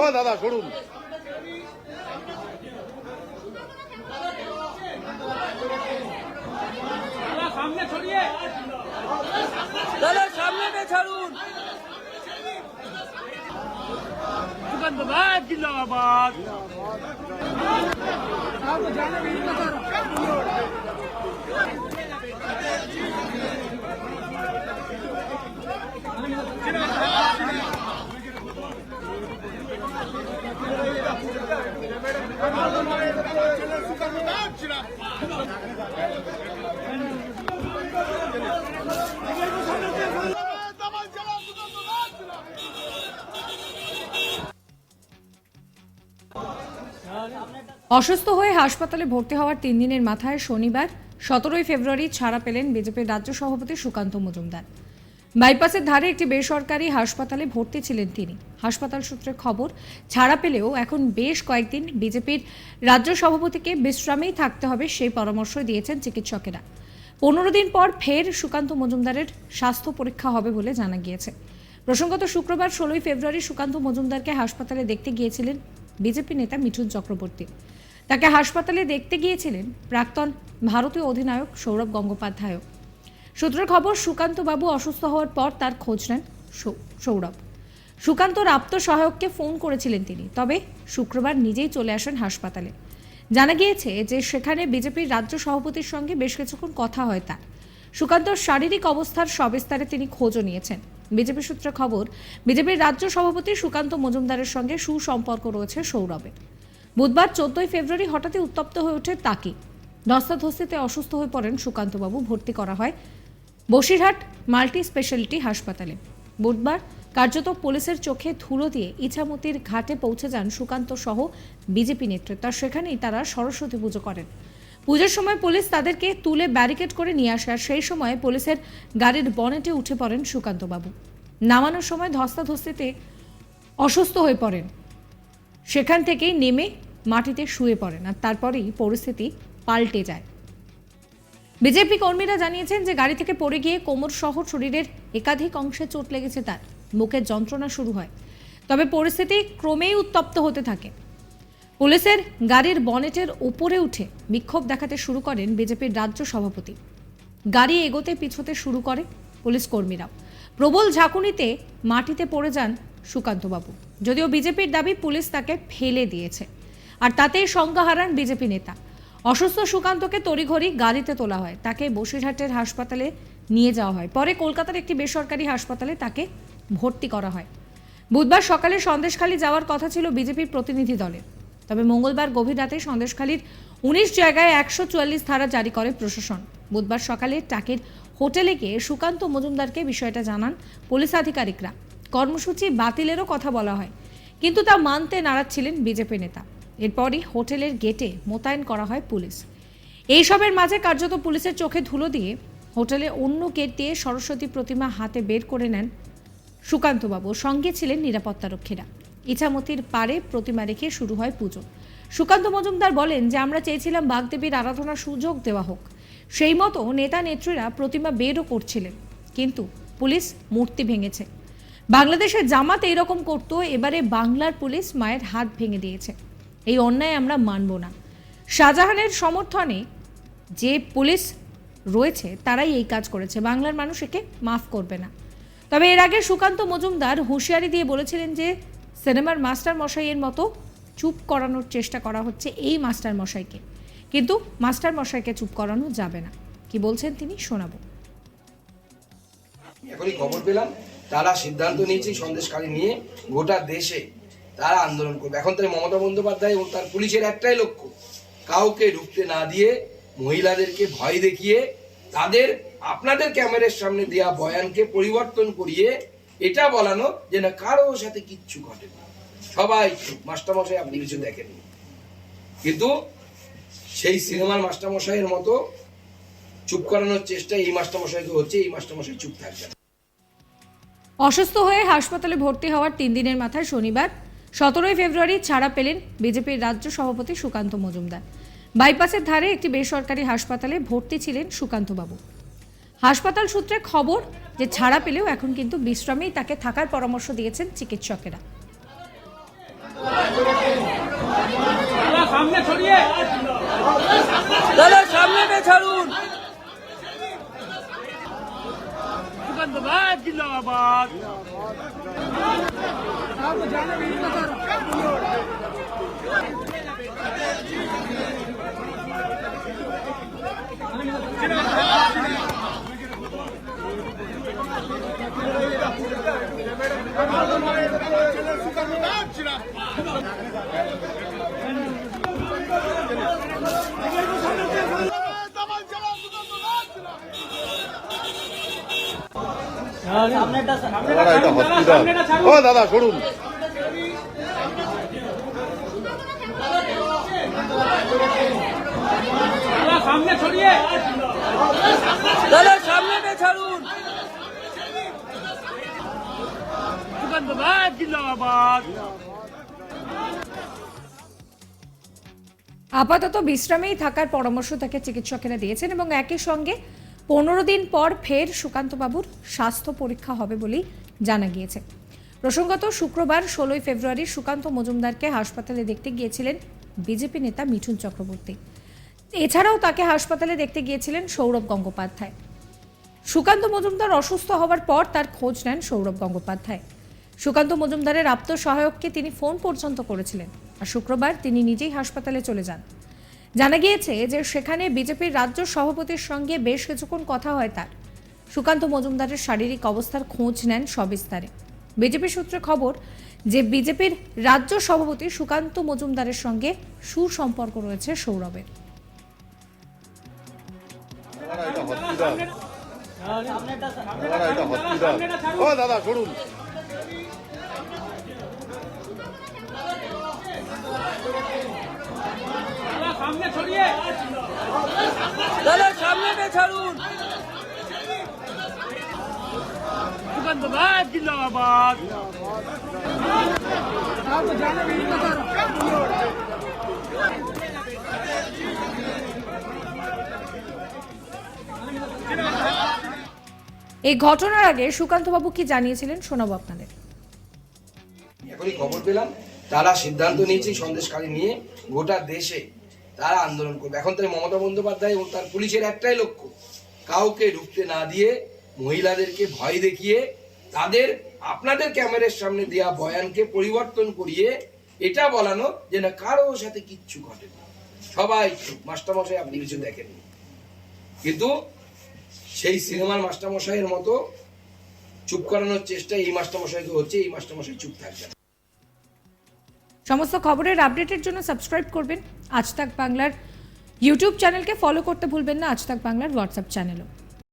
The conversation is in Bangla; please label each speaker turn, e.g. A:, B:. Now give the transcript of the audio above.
A: ও দাদা সরুন।
B: সামনে ছাড়ুন। जिंदाबाद जिंदाबाद।
C: অসুস্থ হয়ে হাসপাতালে ভর্তি হওয়ার 3 দিনের মাথায় শনিবার 17 ফেব্রুয়ারি ছাড়া পেলেন বিজেপির রাজ্য সভাপতি সুকান্ত মজুমদার। বাইপাসের ধারে একটি বেসরকারি হাসপাতালে ভর্তি ছিলেন তিনি। হাসপাতাল সূত্রে খবর, ছাড়া পেলেও এখন বেশ কয়েকদিন বিজেপির রাজ্য সভাপতিকে বিশ্রামেই থাকতে হবে সেই পরামর্শ দিয়েছেন চিকিৎসকেরা। 15 দিন পর ফের সুকান্ত মজুমদারের স্বাস্থ্য পরীক্ষা হবে বলে জানা গিয়েছে। প্রসঙ্গত শুক্রবার 16 ফেব্রুয়ারি সুকান্ত মজুমদারকে হাসপাতালে দেখতে গিয়েছিলেন বিজেপি নেতা মিঠুন চক্রবর্তী। তাকে হাসপাতালে দেখতে গিয়েছিলেন প্রাক্তন ভারতীয় অধিনায়ক সৌরভ গঙ্গোপাধ্যায়। সূত্রের খবর, সুকান্ত বাবু অসুস্থ হওয়ার পর তার খোঁজ নেন সৌরভ। সুকান্তর আপ্ত সহায়ককে ফোন করেছিলেন তিনি, তবে শুক্রবার নিজেই চলে আসেন হাসপাতালে। জানা গিয়েছে যে সেখানে বিজেপির রাজ্য সভাপতির সঙ্গে বেশ কিছুক্ষণ কথা হয় তার। সুকান্তর শারীরিক অবস্থার সবিস্তারে তিনি খোঁজও নিয়েছেন। বিজেপি সূত্রে খবর, বিজেপির রাজ্য সভাপতি সুকান্ত মজুমদারের সঙ্গে সুসম্পর্ক রয়েছে সৌরভের। বুধবার 14 ফেব্রুয়ারি হঠাৎই উত্তপ্ত হয়ে ওঠে তাকে। ধস্তাধস্তিতে অসুস্থ হয়ে পড়েন সুকান্তবাবু। ভর্তি করা হয় বসিরহাট মাল্টি স্পেশালিটি হাসপাতালে। বুধবার কার্যত পুলিশের চোখে ধুলো দিয়ে ইছামতির ঘাটে পৌঁছে যান সুকান্ত সহ বিজেপি নেতৃত্ব। সেখানেই তারা সরস্বতী পুজো করেন। পুজোর সময় পুলিশ তাদেরকে তুলে ব্যারিকেড করে নিয়ে আসে, আর সেই সময় পুলিশের গাড়ির বনেটে উঠে পড়েন সুকান্তবাবু। নামানোর সময় ধস্তাধস্তিতে অসুস্থ হয়ে পড়েন। সেখান থেকেই নেমে মাটিতে শুয়ে পড়েন, আর তারপরেই পরিস্থিতি পাল্টে যায়। বিজেপি কর্মীরা জানিয়েছেন যে গাড়ি থেকে পড়ে গিয়ে কোমর সহ শরীরের একাধিক অংশে চোট লেগেছে তার। মুখের যন্ত্রণা শুরু হয়, তবে পরিস্থিতি ক্রমেই উত্তপ্ত হতে থাকে। পুলিশের গাড়ির বনেটের উপরে উঠে বিক্ষোভ দেখাতে শুরু করেন বিজেপির রাজ্য সভাপতি। গাড়ি এগোতে পিছোতে শুরু করে পুলিশ কর্মীরাও। প্রবল ঝাঁকুনিতে মাটিতে পড়ে যান সুকান্তবাবু। যদিও বিজেপির দাবি পুলিশ তাকে ফেলে দিয়েছে, আর তাতেই সংজ্ঞা হারান বিজেপি নেতা। অসুস্থ সুকান্তকে তড়িঘড়ি গাড়িতে তোলা হয়, তাকে বসিরহাটের হাসপাতালে নিয়ে যাওয়া হয়। পরে কলকাতার একটি বেসরকারি হাসপাতালে তাকে ভর্তি করা হয়। বুধবার সকালে সন্দেশখালী যাওয়ার কথা ছিল বিজেপির প্রতিনিধি দলের, তবে মঙ্গলবার গভীর রাতে সন্দেশখালীর 19 জায়গায় 144 ধারা জারি করে প্রশাসন। বুধবার সকালে টাকির হোটেলে গিয়ে সুকান্ত মজুমদারকে বিষয়টা জানান পুলিশ আধিকারিকরা। কর্মসূচি বাতিলেরও কথা বলা হয়, কিন্তু তা মানতে নারাজ ছিলেন বিজেপি নেতা। এরপরই হোটেলের গেটে মোতায়েন করা হয় পুলিশ। এইসবের মাঝে কার্যত পুলিশের চোখে ধুলো দিয়ে হোটেলে অন্য গেট দিয়ে সরস্বতী প্রতিমা হাতে বের করে নেন সুকান্তবাবু। সঙ্গে ছিলেন নিরাপত্তারক্ষীরা। ইছামতির পাড়ে প্রতিমা রেখে শুরু হয় পুজো। সুকান্ত মজুমদার বলেন যে আমরা চেয়েছিলাম বাগদেবীর আরাধনার সুযোগ দেওয়া হোক, সেই মতো নেতা নেত্রীরা প্রতিমা বেরও করছিলেন, কিন্তু পুলিশ মূর্তি ভেঙেছে। বাংলাদেশের জামাত এইরকম করত, এবারে বাংলার পুলিশ মায়ের হাত ভেঙে দিয়েছে। এই অন্যায় আমরা মানব না। শাহজাহানের সমর্থনে যে পুলিশ রয়েছে তারাই এই কাজ করেছে, বাংলার মানুষ একে মাফ করবে না। তবে এর আগে সুকান্ত মজুমদার হুঁশিয়ারি দিয়ে বলেছিলেন যে সিনেমার মাস্টার মশাইয়ের মতো চুপ করানোর চেষ্টা করা হচ্ছে এই মাস্টার মশাইকে, কিন্তু মাস্টার মশাইকে চুপ করানো যাবে না। কি বলছেন তিনি শোনাবো।
D: এখনই খবর পেলাম তারা সিদ্ধান্ত নিয়েছে সন্দেশখালী নিয়ে গোটা দেশে তারা আন্দোলন করবে। এখন তাই মমতা বন্দ্যোপাধ্যায় এবং তার পুলিশের একটাই লক্ষ্য, কাউকে ঢুকতে না দিয়ে মহিলাদেরকে ভয় দেখিয়ে তাদের আপনাদের ক্যামেরার সামনে দেওয়া বয়ানকে পরিবর্তন করিয়ে এটা বলানো যে না কারোর সাথে কিচ্ছু ঘটেনি, সবাই মাস্টারমশাই আপনি কিছু দেখেননি। কিন্তু সেই সিনেমার মাস্টারমশাইয়ের মতো চুপ করানোর চেষ্টা এই মাস্টারমশাইকে হচ্ছে, এই মাস্টারমশাই চুপ থাকবে না।
C: অসুস্থ হয়ে হাসপাতালে ভর্তি হওয়ার 3 দিনের মাথায় শনিবার 17 ফেব্রুয়ারি ছাড়া পেলেন বিজেপির রাজ্য সভাপতি সুকান্ত মজুমদার। বাইপাসের ধারে একটি বেসরকারি হাসপাতালে ভর্তি ছিলেন সুকান্তবাবু। হাসপাতাল সূত্রে খবর, যে ছাড়া পেলেও এখন কিন্তু বিশ্রামেই তাকে থাকার পরামর্শ দিয়েছেন চিকিৎসকেরা।
B: সামনে ছড়িয়ে দাদা সামনে ছাড়ুন জিন্দাবাদ জিন্দাবাদ
A: দাদা এটা হসপিটাল। ও দাদা সরুন।
B: সামনে ছড়িয়ে দাদা সামনে ছাড়ুন জিন্দাবাদ জিন্দাবাদ।
C: আপাতত বিশ্রামেই থাকার পরামর্শ তাকে চিকিৎসকেরা দিয়েছেন এবং একই সঙ্গে 15 দিন পর ফের সুকান্তবাবুর স্বাস্থ্য পরীক্ষা হবে বলেই জানা গিয়েছে। প্রসঙ্গত শুক্রবার 16 ফেব্রুয়ারি সুকান্ত মজুমদারকে হাসপাতালে দেখতে গিয়েছিলেন বিজেপি নেতা মিঠুন চক্রবর্তী। এছাড়াও তাকে হাসপাতালে দেখতে গিয়েছিলেন সৌরভ গঙ্গোপাধ্যায়। সুকান্ত মজুমদার অসুস্থ হওয়ার পর তার খোঁজ নেন সৌরভ গঙ্গোপাধ্যায়। সুকান্ত মজুমদারের আপ্ত সহায়ককে তিনি ফোন পর্যন্ত করেছিলেন আর শুক্রবার তিনি নিজেই হাসপাতালে চলে যান। জানা গিয়েছে যে সেখানে বিজেপির রাজ্য সভাপতির সঙ্গে বেশ কিছুক্ষণ কথা হয় তার। সুকান্ত মজুমদারের শারীরিক অবস্থার খোঁজ নেন সবিস্তারে। বিজেপি সূত্রে খবর যে বিজেপির রাজ্য সভাপতি সুকান্ত মজুমদারের সঙ্গে সুসম্পর্ক রয়েছে সৌরভের।
A: এটা হসপিটাল। এটা হসপিটাল। ও দাদা সরুন।
B: সামনে ছড়িয়ে দাদা সামনে ছাড়ুন জিন্দাবাদ জিন্দাবাদ।
C: এই ঘটনার আগে সুকান্তবাবু কি জানিয়েছিলেন শোনাবো আপনাদের।
D: এখনই খবর পেলাম তারা সিদ্ধান্ত নিয়েছে সন্দেশকারী নিয়ে গোটা দেশে তারা আন্দোলন করবে। এখন তাই মমতা বন্দ্যোপাধ্যায় এবং তার পুলিশের একটাই লক্ষ্য, কাউকে ঢুকতে না দিয়ে মহিলাদেরকে ভয় দেখিয়ে তাদের আপনাদের ক্যামেরার সামনে দেওয়া বয়ানকে পরিবর্তন করিয়ে এটা বলানো যে না কারোর সাথে কিচ্ছু ঘটেনি, সবাই মাস্টারমশাই আপনি কিছু দেখেননি। কিন্তু সেই সিনেমার মাস্টারমশাইয়ের মতো চুপ করানোর চেষ্টা এই মাস্টারমশাইকে হচ্ছে, এই মাস্টারমশাই চুপ থাকবে।
C: সমস্ত খবরের আপডেটের জন্য সাবস্ক্রাইব করবেন আজ তাক বাংলার ইউটিউব চ্যানেলকে, ফলো করতে ভুলবেন না আজ তাক বাংলার হোয়াটসঅ্যাপ চ্যানেলও।